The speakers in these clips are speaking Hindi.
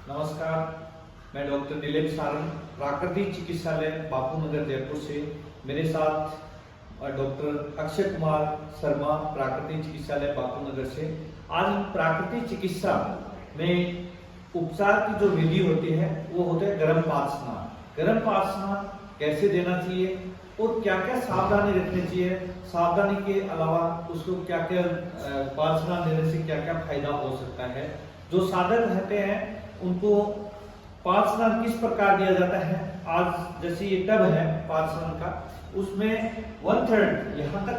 नमस्कार, मैं डॉक्टर नीलेश सारंग, प्राकृतिक चिकित्सालय बापू नगर जयपुर से। मेरे साथ डॉक्टर अक्षय कुमार शर्मा, प्राकृतिक चिकित्सालय बापू नगर से। आज हम प्राकृतिक चिकित्सा में उपचार की जो विधि होती है वो होता है गर्म पाद स्नान। गर्म पाद स्नान कैसे देना चाहिए और क्या क्या सावधानी रखनी चाहिए, सावधानी के अलावा उसको क्या क्या पाद स्नान देने से क्या क्या फायदा हो सकता है। जो साधक रहते हैं उनको पाद स्नान किस प्रकार दिया जाता है। आज जैसे ये टब है पाद स्नान का, उसमें 1/3 यहाँ तक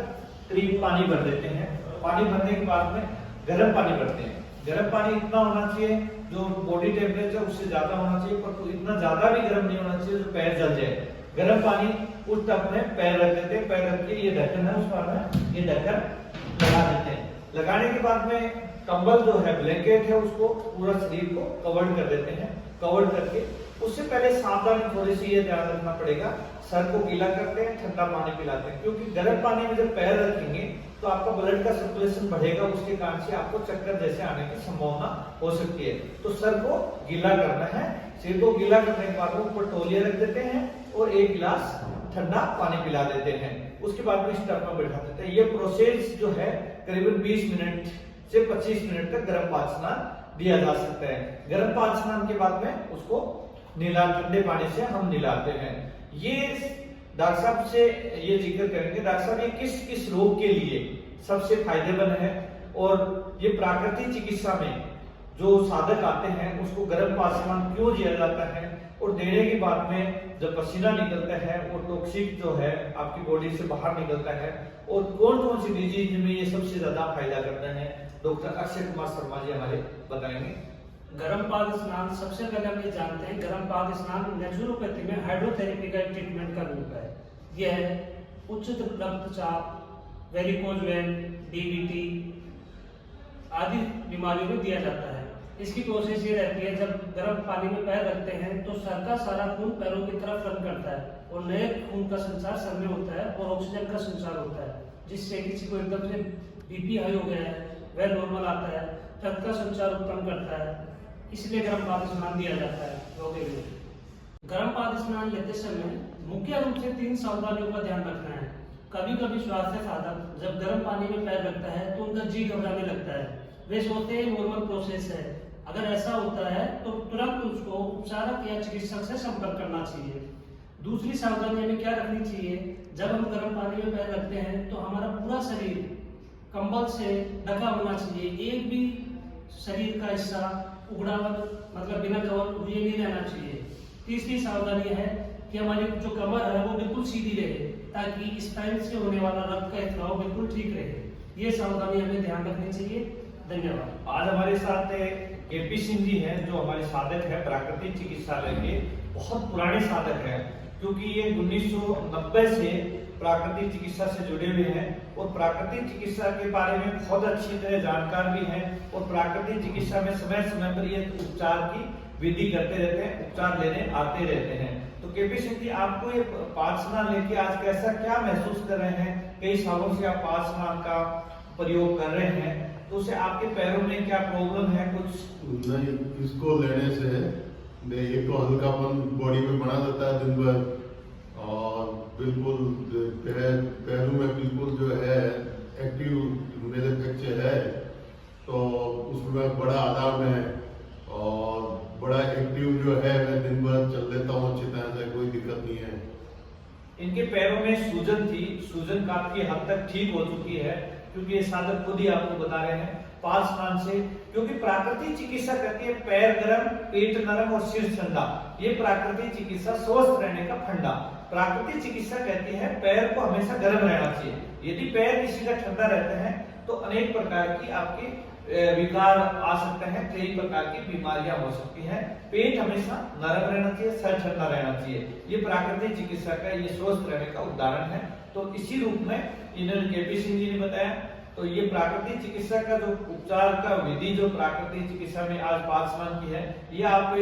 करीब पानी भर देते हैं। पानी भरने के बाद में गर्म पानी भरते हैं। गर्म पानी इतना होना चाहिए जो बॉडी टेम्परेचर उससे ज्यादा होना चाहिए, पर इतना ज्यादा भी गर्म नहीं होना चाहिए जो पैर जल जाए। गर्म पानी उस टब में पैर रख देते हैं, पैर रख के ये ढक्कन है उस पर में ये ढक्कन लगा देते हैं। लगाने के बाद में कंबल जो है, ब्लैंकेट है, उसको पूरा शरीर को कवर कर देते हैं। कवर करके उससे पहले सावधानी थोड़ी सी ये ध्यान रखना पड़ेगा, सर को गीला करते हैं, ठंडा पानी पिलाते हैं, क्योंकि गर्म पानी में जब पैर रखेंगे तो आपका ब्लड का सर्कुलेशन बढ़ेगा, उसके कारण से आपको चक्कर जैसे आने की संभावना हो सकती है। तो सर को गीला करना है। सिर को गीला करने के बाद ऊपर तौलिया रख देते हैं और 1 गिलास ठंडा पानी पिला देते हैं। उसके बाद में स्टब में बैठा देते हैं। ये प्रोसेस जो है करीबन 20 मिनट से 25 मिनट तक गर्म पाद स्नान दिया जा सकता है। गर्म पाद स्नान के बाद में उसको ठंडे पानी से हम नहलाते हैं। ये डॉक्टर साहब से ये जिक्र करेंगे, डॉक्टर साहब ये किस किस रोग के लिए सबसे फायदेमंद है और ये प्राकृतिक चिकित्सा में जो साधक आते हैं उसको गर्म पाद स्नान क्यों दिया जाता है, और देने के बाद में जब पसीना निकलता है वो टॉक्सिक जो है आपकी बॉडी से बाहर निकलता है, और कौन कौन सी डिजीज में ये सबसे ज्यादा फायदा करता है, डॉक्टर अक्षय कुमार शर्मा जी हमारे बताएंगे। गर्म पाद स्नान सबसे पहले हम ये जानते हैं, गर्म पाद स्नान नेचुरोपैथी में हाइड्रोथेरेपी का ट्रीटमेंट का रूप है। यह उच्च रक्तचाप, वेरिकोज वेन, डीवीटी आदि बीमारियों में दिया जाता है। इसकी प्रोसेस ये रहती है, जब गर्म पानी में पैर रखते हैं तो सर का सारा खून पैरों की तरफ रन करता है और नए खून का संचार सर में होता है और ऑक्सीजन का संचार होता है, जिससे किसी को एकदम से बीपी हाई हो गया है वह नॉर्मल आता है, रक्त का संचार उत्पन्न करता है। इसलिए गर्म पाद स्नान दिया जाता है रोग के लिए। गर्म पाद स्नान लेते समय मुख्य रूप से 3 सावधानियों का ध्यान रखना है। कभी कभी स्वास्थ्य साधक जब गर्म पानी में पैर रखता है तो उनका जी घबराने लगता है, वे सोचते हैं नॉर्मल प्रोसेस है। अगर ऐसा होता है तो तुरंत उसको उपचारक या चिकित्सक से संपर्क करना चाहिए। दूसरी सावधानी हमें क्या रखनी चाहिए, जब हम गर्म पानी में पैर रखते हैं तो हमारा पूरा शरीर कंबल से ढका होना चाहिए। एक भी शरीर का हिस्सा उघड़ा मतलब बिना कवर हुए नहीं रहना चाहिए। तीसरी सावधानी है कि हमारी जो कमर है वो बिल्कुल सीधी रहे, ताकि स्पाइन से होने वाला रक्त का स्राव बिल्कुल ठीक रहे। ये सावधानी हमें ध्यान रखनी चाहिए। धन्यवाद। आज हमारे साथ केपी सिंह जी हैं, जो हमारे साधक है प्राकृतिक चिकित्सालय के, बहुत पुराने साधक हैं, क्योंकि ये 1990 से प्राकृतिक चिकित्सा से जुड़े हुए हैं और प्राकृतिक चिकित्सा के बारे में बहुत अच्छी तरह जानकार भी हैं, और प्राकृतिक चिकित्सा में समय समय पर ये उपचार की विधि करते रहते हैं, उपचार लेने आते रहते हैं। तो केपी सिंह जी, आपको ये पाद स्नान लेके आज कैसा क्या महसूस कर रहे हैं? कई सालों से आप पाद स्नान का प्रयोग कर रहे हैं, तो उससे आपके पैरों में क्या प्रॉब्लम है? कुछ नहीं, इसको लेने से एक तो हल्कापन बॉडी में बना रहता है दिन भर, और बिल्कुल पैरों में बिल्कुल जो है एक्टिव मेरे फ्रैक्चर है, तो उसमें बड़ा आराम है और बड़ा एक्टिव जो है मैं दिन भर चल लेता हूँ अच्छी तरह से, कोई दिक्कत नहीं है। इनके पैरों में सूजन थी, सूजन काफी हद तक ठीक हो चुकी है, क्योंकि ये साधक खुद ही आपको बता रहे हैं पाद स्नान से। क्योंकि प्राकृतिक चिकित्सा कहती है पैर गर्म, पेट नरम और सिर ठंडा। ये प्राकृतिक चिकित्सा स्वस्थ रहने का फंडा। प्राकृतिक चिकित्सा कहती है पैर को हमेशा गर्म रहना चाहिए। यदि पैर किसी का ठंडा रहते हैं तो अनेक प्रकार की आपकी विकार आ सकते हैं, कई प्रकार की बीमारियां हो सकती हैं। पेट हमेशा नरम रहना चाहिए, सर ठंडा रहना चाहिए। ये प्राकृतिक चिकित्सा का ये स्वस्थ रहने का उदाहरण है। तो इसी रूप में इन्होंने केपी सिंह जी ने बताया। तो ये प्राकृतिक चिकित्सा का जो उपचार का विधि जो प्राकृतिक चिकित्सा में आज पाद स्नान की है, ये आप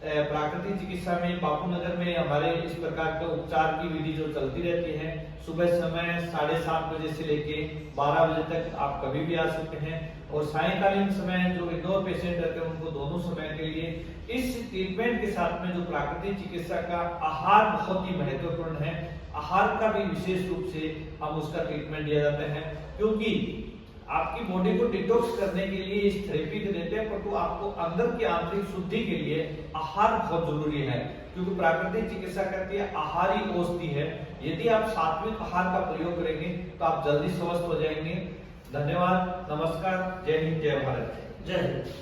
प्राकृतिक चिकित्सा में बापू नगर में हमारे इस प्रकार का उपचार की विधि जो चलती रहती है, सुबह समय 7:30 बजे से लेके 12 बजे तक आप कभी भी आ सकते हैं। और सायंकालीन समय जो इंडोर पेशेंट रहते हैं उनको दोनों समय के लिए इस ट्रीटमेंट के साथ में जो प्राकृतिक चिकित्सा का आहार बहुत ही महत्वपूर्ण है। आहार का भी विशेष रूप से हम उसका ट्रीटमेंट दिया जाता है, क्योंकि आपकी बॉडी को डिटॉक्स करने के लिए इस थेरेपी को देते हैं, परंतु आपको अंदर की आंतरिक शुद्धि के लिए आहार बहुत जरूरी है, क्योंकि प्राकृतिक चिकित्सा कहती है आहार ही औषधि है। यदि आप सात्विक आहार का प्रयोग करेंगे तो आप जल्दी स्वस्थ हो जाएंगे। धन्यवाद, नमस्कार, जय हिंद, जय भारत। जय हिंद।